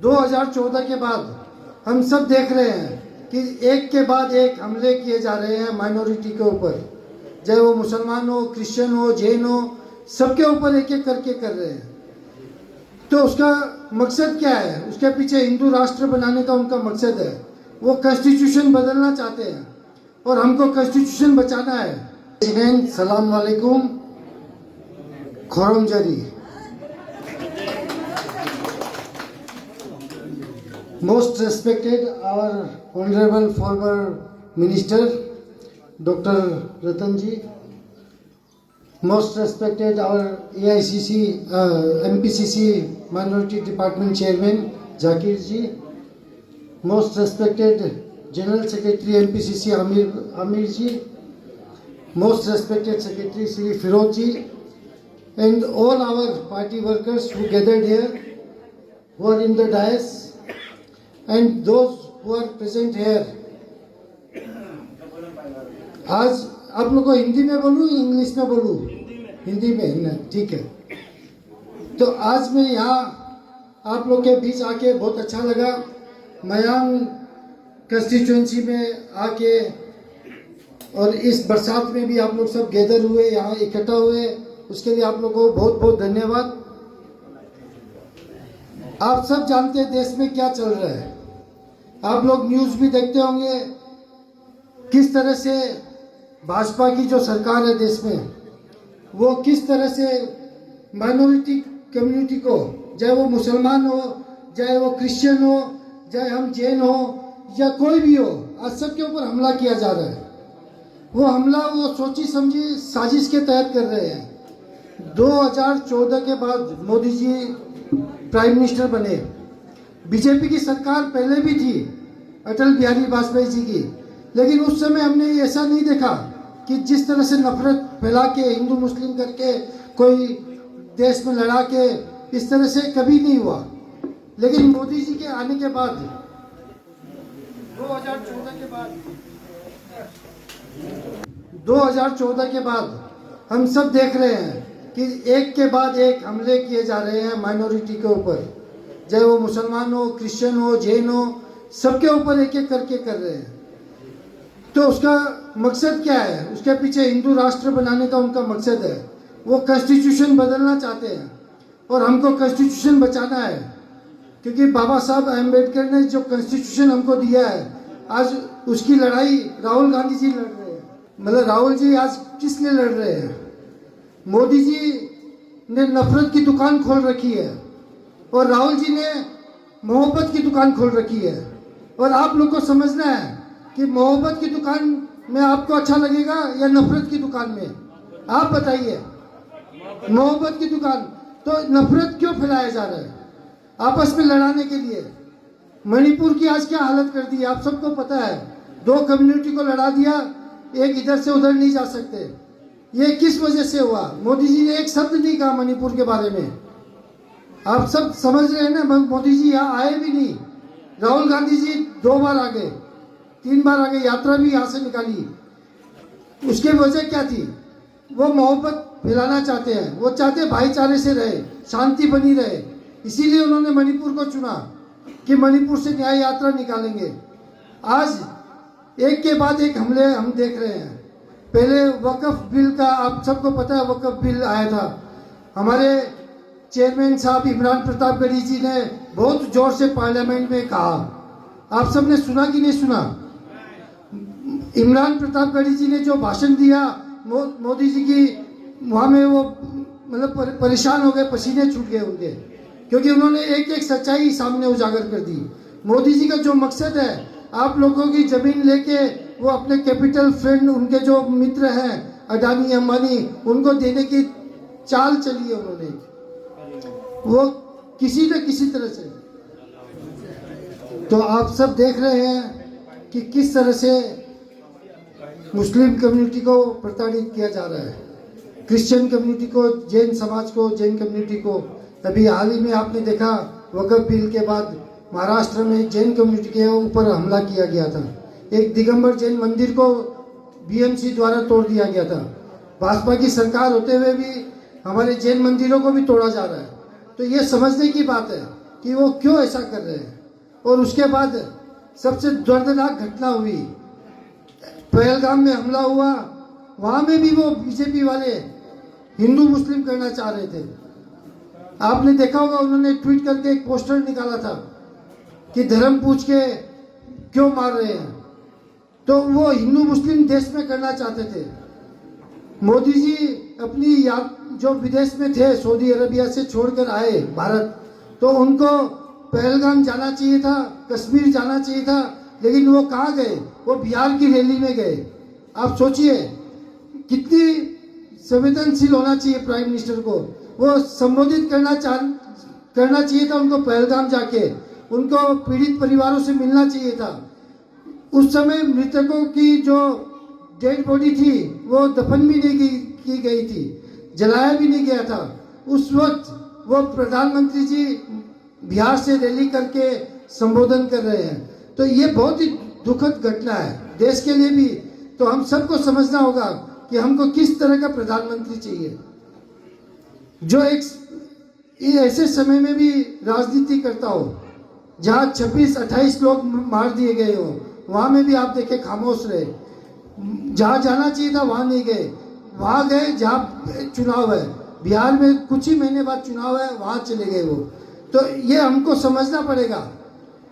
2014 के बाद हम सब देख रहे हैं कि एक के बाद एक हमले किए जा रहे हैं माइनॉरिटी के ऊपर, चाहे वो मुसलमान हो, क्रिश्चियन हो, जैन हो, सबके ऊपर एक एक करके कर रहे हैं। तो उसका मकसद क्या है? उसके पीछे हिंदू राष्ट्र बनाने का उनका मकसद है। वो कॉन्स्टिट्यूशन बदलना चाहते हैं और हमको कॉन्स्टिट्यूशन बचाना है। सलाम वालेकुम, खुरम जरी। Most respected our honorable former minister Dr. Ratan ji, most respected our AICC MPCC Minority Department Chairman Zakir ji, most respected General Secretary MPCC Amir ji, most respected Secretary Sri Firoz ji, and all our party workers who gathered here, who are in the dais, and those who are present here. आज आप लोग को हिंदी में बोलूँ, English में बोलूँ? हिंदी में, ठीक है। तो आज मैं यहाँ आप लोग के बीच आके बहुत अच्छा लगा। मयांग कंस्टिट्यूएंसी में आके और इस बरसात में भी आप लोग सब गैदर हुए, यहाँ इकट्ठा हुए, उसके लिए आप लोग को बहुत बहुत धन्यवाद। आप सब जानते हैं देश में क्या चल रहा है। आप लोग न्यूज़ भी देखते होंगे किस तरह से भाजपा की जो सरकार है देश में, वो किस तरह से माइनॉरिटी कम्युनिटी को, चाहे वो मुसलमान हो, चाहे वो क्रिश्चियन हो, चाहे हम जैन हो या कोई भी हो, आज सबके ऊपर हमला किया जा रहा है। वो हमला वो सोची समझी साजिश के तहत कर रहे हैं। 2014 के बाद मोदी जी प्राइम मिनिस्टर बने। बीजेपी की सरकार पहले भी थी, अटल बिहारी वाजपेयी जी की, लेकिन उस समय हमने ऐसा नहीं देखा कि जिस तरह से नफरत फैला के, हिंदू मुस्लिम करके, कोई देश में लड़ा के, इस तरह से कभी नहीं हुआ। लेकिन मोदी जी के आने के बाद 2014 के बाद हम सब देख रहे हैं कि एक के बाद एक हमले किए जा रहे हैं माइनॉरिटी के ऊपर, चाहे वो मुसलमान हो, क्रिश्चियन हो, जैन हो, सबके ऊपर एक एक करके कर रहे हैं। तो उसका मकसद क्या है? उसके पीछे हिंदू राष्ट्र बनाने का उनका मकसद है। वो कॉन्स्टिट्यूशन बदलना चाहते हैं और हमको कॉन्स्टिट्यूशन बचाना है, क्योंकि बाबा साहब अम्बेडकर ने जो कॉन्स्टिट्यूशन हमको दिया है, आज उसकी लड़ाई राहुल गांधी जी लड़ रहे हैं। मतलब राहुल जी आज किस लिए लड़ रहे हैं? मोदी जी ने नफरत की दुकान खोल रखी है और राहुल जी ने मोहब्बत की दुकान खोल रखी है। और आप लोग को समझना है कि मोहब्बत की दुकान में आपको अच्छा लगेगा या नफरत की दुकान में? आप बताइए। मोहब्बत की दुकान, तो नफरत क्यों फैलाया जा रहा है? आपस में लड़ाने के लिए। मणिपुर की आज क्या हालत कर दी है आप सबको पता है। 2 कम्युनिटी को लड़ा दिया, एक इधर से उधर नहीं जा सकते। ये किस वजह से हुआ? मोदी जी ने एक शब्द नहीं कहा मणिपुर के बारे में। आप सब समझ रहे हैं ना, मोदी जी यहाँ आए भी नहीं। राहुल गांधी जी 2 बार आ गए, 3 बार आ गए, यात्रा भी यहाँ से निकाली। उसकी वजह क्या थी? वो मोहब्बत फैलाना चाहते हैं, वो चाहते भाईचारे से रहे, शांति बनी रहे। इसीलिए उन्होंने मणिपुर को चुना कि मणिपुर से न्याय यात्रा निकालेंगे। आज एक के बाद एक हमले हम देख रहे हैं। पहले वक्फ बिल का, आप सबको पता है, वक्फ बिल आया था। हमारे चेयरमैन साहब इमरान प्रतापगढ़ी जी ने बहुत जोर से पार्लियामेंट में कहा। आप सबने सुना कि नहीं सुना? इमरान प्रतापगढ़ी जी ने जो भाषण दिया मोदी जी की, वहाँ में वो मतलब परेशान हो गए, पसीने छूट गए उनके, क्योंकि उन्होंने एक एक सच्चाई सामने उजागर कर दी। मोदी जी का जो मकसद है, आप लोगों की जमीन लेके वो अपने कैपिटल फ्रेंड, उनके जो मित्र हैं अडानी अंबानी, उनको देने की चाल चली है उन्होंने, वो किसी न किसी तरह से। तो आप सब देख रहे हैं कि किस तरह से मुस्लिम कम्युनिटी को प्रताड़ित किया जा रहा है, क्रिश्चियन कम्युनिटी को, जैन समाज को, जैन कम्युनिटी को। अभी हाल ही में आपने देखा वक्फ बिल के बाद महाराष्ट्र में जैन कम्युनिटी के ऊपर हमला किया गया था। एक दिगंबर जैन मंदिर को बीएमसी द्वारा तोड़ दिया गया था। भाजपा की सरकार होते हुए भी हमारे जैन मंदिरों को भी तोड़ा जा रहा है। तो ये समझने की बात है कि वो क्यों ऐसा कर रहे हैं। और उसके बाद सबसे दर्दनाक घटना हुई, पहलगाम में हमला हुआ, वहां में भी वो बीजेपी वाले हिंदू मुस्लिम करना चाह रहे थे। आपने देखा होगा, उन्होंने ट्वीट करके एक पोस्टर निकाला था कि धर्म पूछ के क्यों मार रहे हैं। तो वो हिंदू मुस्लिम देश में करना चाहते थे। मोदी जी अपनी याद जो विदेश में थे, सऊदी अरबिया से छोड़कर आए भारत, तो उनको पहलगाम जाना चाहिए था, कश्मीर जाना चाहिए था, लेकिन वो कहाँ गए? वो बिहार की रैली में गए। आप सोचिए कितनी संवेदनशील होना चाहिए प्राइम मिनिस्टर को। वो संबोधित करना चाहिए था उनको, पहलगाम जाके उनको पीड़ित परिवारों से मिलना चाहिए था। उस समय मृतकों की जो डेड बॉडी थी वो दफन भी नहीं की गई थी, जलाया भी नहीं गया था। उस वक्त वो प्रधानमंत्री जी बिहार से रैली करके संबोधन कर रहे हैं। तो ये बहुत ही दुखद घटना है देश के लिए भी। तो हम सबको समझना होगा कि हमको किस तरह का प्रधानमंत्री चाहिए, जो एक ऐसे समय में भी राजनीति करता हो, जहाँ 26-28 लोग मार दिए गए हो, वहाँ में भी आप देखे खामोश रहे। जहाँ जाना चाहिए था वहाँ नहीं गए, वहाँ गए जहाँ चुनाव है। बिहार में कुछ ही महीने बाद चुनाव है, वहाँ चले गए वो। तो ये हमको समझना पड़ेगा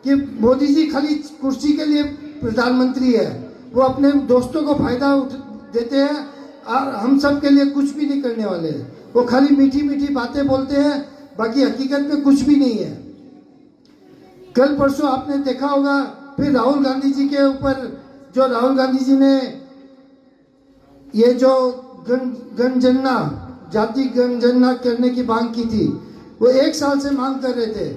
कि मोदी जी खाली कुर्सी के लिए प्रधानमंत्री है, वो अपने दोस्तों को फायदा देते हैं और हम सब के लिए कुछ भी नहीं करने वाले हैं। वो खाली मीठी मीठी बातें बोलते हैं, बाकी हकीकत में कुछ भी नहीं है। कल परसों आपने देखा होगा, फिर राहुल गांधी जी के ऊपर जो राहुल गांधी जी ने ये जो जनगणना, जाति जनगणना करने की मांग की थी, वो 1 साल से मांग कर रहे थे।